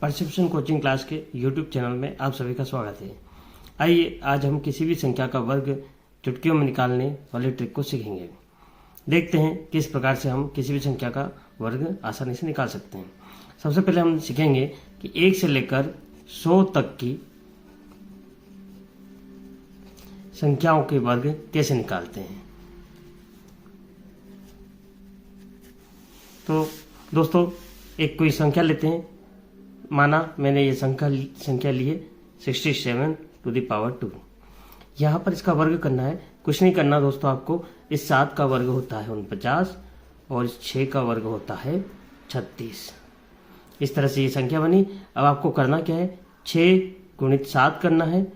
Perception coaching class के YouTube channel में आप सभी का स्वागत है। आइए आज हम किसी भी संख्या का वर्ग चुटकियों में निकालने वाले ट्रिक को सीखेंगे। देखते हैं किस प्रकार से हम किसी भी संख्या का वर्ग आसानी से निकाल सकते हैं। सबसे पहले हम सीखेंगे कि 1 से लेकर 100 तक की संख्याओं के वर्ग कैसे निकालते हैं। तो दोस्तों एक कोई संख्या लेते हैं। माना मैंने ये संख्या ली है 67 टू द पावर 2। यहाँ पर इसका वर्ग करना है, कुछ नहीं करना दोस्तों। आपको इस 7 का वर्ग होता है 49 और इस 6 का वर्ग होता है 36। इस तरह से ये संख्या बनी। अब आपको करना क्या है, 6 गुणित 7 करना है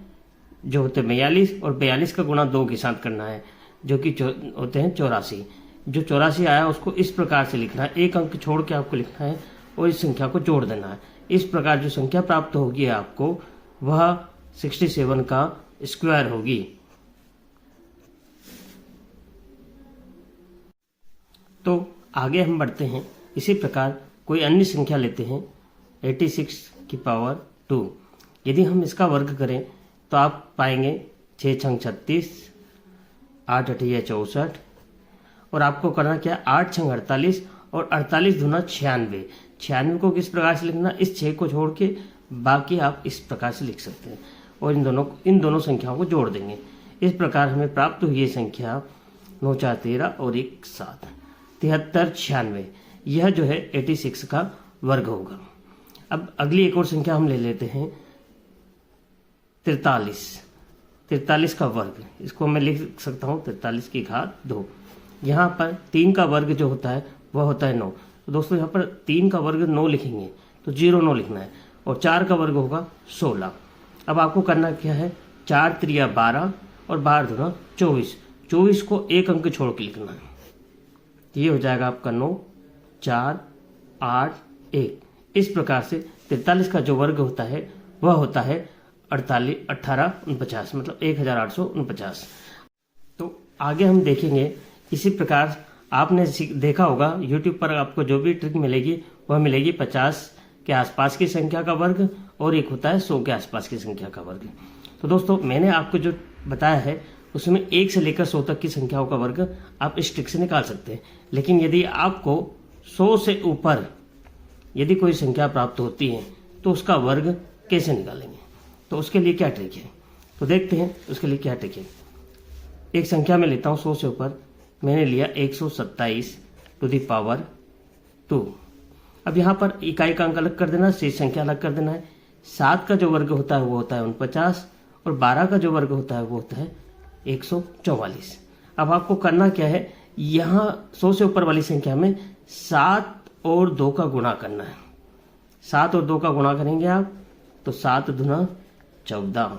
जो होते हैं 42 और 42 का गुणा 2 के साथ करना है जो कि होते हैं 84। जो 84 आया उसको इस प्रकार से लिखना है, एक अंक छोड़ के आपको लिखना है और इस संख्या को जोड़ देना है। इस प्रकार जो संख्या प्राप्त होगी आपको वह 67 का स्क्वायर होगी। तो आगे हम बढ़ते हैं। इसी प्रकार कोई अन्य संख्या लेते हैं 86 की पावर 2। यदि हम इसका वर्ग करें तो आप पाएंगे 6 छंग 36, 8 अठिया 64 और आपको करना क्या है 8 छंग 48 और 48 दूना 96। 96 को किस प्रकार से लिखना, इस 6 को छोड़ के बाकी आप इस प्रकार से लिख सकते हैं और इन दोनों संख्याओं को जोड़ देंगे। इस प्रकार हमें प्राप्त हुई ये संख्या 9 4 13 और 1 7 73 96। यह जो है 86 का वर्ग होगा। अब अगली एक और संख्या हम ले लेते हैं 43 का वर्ग। इसको मैं लिख सकता हूँ 43 की घात 2। यहाँ पर 3 का वर्ग जो होता है वह होता है 9। तो दोस्तों यहाँ पर 3 का वर्ग 9 लिखेंगे तो 09 लिखना है और 4 का वर्ग होगा 16। अब आपको करना क्या है, 4 त्रिया 12 और 12 दूना 24। 24 को एक अंक छोड़ के लिखना है। ये हो जाएगा आपका 9 4 8 1। इस प्रकार से 43 का जो वर्ग होता है वह होता है 1849 मतलब 1849। तो आगे हम देखेंगे। इसी प्रकार आपने देखा होगा YouTube पर आपको जो भी ट्रिक मिलेगी वह मिलेगी 50 के आसपास की संख्या का वर्ग और एक होता है 100 के आसपास की संख्या का वर्ग। तो दोस्तों मैंने आपको जो बताया है उसमें 1 से लेकर 100 तक की संख्याओं का वर्ग आप इस ट्रिक से निकाल सकते हैं। लेकिन यदि आपको 100 से ऊपर यदि कोई संख्या प्राप्त होती है तो उसका वर्ग कैसे निकालेंगे, तो उसके लिए क्या ट्रिक है, तो देखते हैं उसके लिए क्या ट्रिक है। एक संख्या में लेता हूँ 100 से ऊपर, मैंने लिया 127 टू द पावर 2। अब यहाँ पर इकाई का अंक अलग कर देना, शेष संख्या अलग कर देना है। 7 का जो वर्ग होता है वो होता है 49 और 12 का जो वर्ग होता है वो होता है 144। अब आपको करना क्या है, यहाँ 100 से ऊपर वाली संख्या में 7 और 2 का गुणा करना है। 7 और 2 का गुणा करेंगे आप तो 7 दूना 14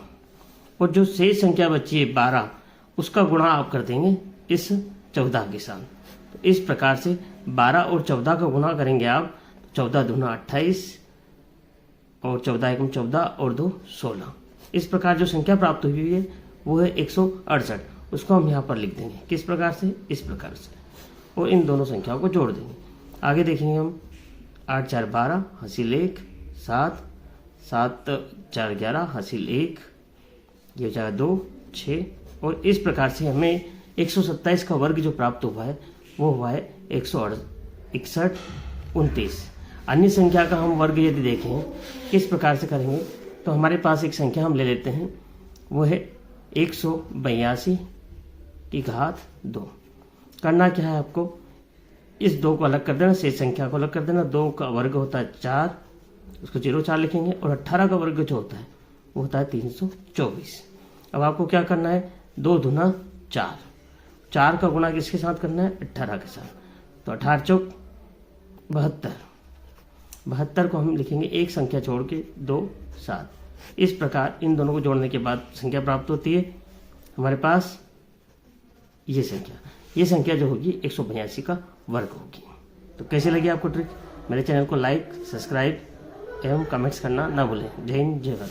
और जो शेष संख्या बची है 12 उसका गुणा आप कर देंगे इस 14 के साथ। तो इस प्रकार से 12 और 14 का गुणा करेंगे आप, 14 दूना 28 और 14 एकम 14 और 2 16। इस प्रकार जो संख्या प्राप्त हुई है वो है 168। उसको हम यहाँ पर लिख देंगे किस प्रकार से, इस प्रकार से, और इन दोनों संख्याओं को जोड़ देंगे। आगे देखेंगे हम 8 4 12 हासिल 1 7 7 4 11 हासिल 1, ये हो जाएगा 2 6 और इस प्रकार से हमें 127 का वर्ग जो प्राप्त हुआ है वो हुआ है 161 29। अन्य संख्या का हम वर्ग यदि देखें किस प्रकार से करेंगे तो हमारे पास एक संख्या हम ले लेते हैं, वो है 182 की घात 2। करना क्या है आपको, इस 2 को अलग कर देना, शेष संख्या को अलग कर देना। 2 का वर्ग होता है 4, उसको 0 4 लिखेंगे और 18 का वर्ग जो होता है वो होता है 324। अब आपको क्या करना है, 2 दूना 4, 4 का गुणा किसके साथ करना है, 18 के साथ। तो 18 चौक 72, 72 को हम लिखेंगे एक संख्या छोड़ के 2 7। इस प्रकार इन दोनों को जोड़ने के बाद संख्या प्राप्त होती है हमारे पास ये संख्या जो होगी 182 का वर्ग होगी। तो कैसी लगी आपको ट्रिक? मेरे चैनल को लाइक सब्सक्राइब एवं कमेंट्स करना ना भूलें। जय हिंद जय भारत।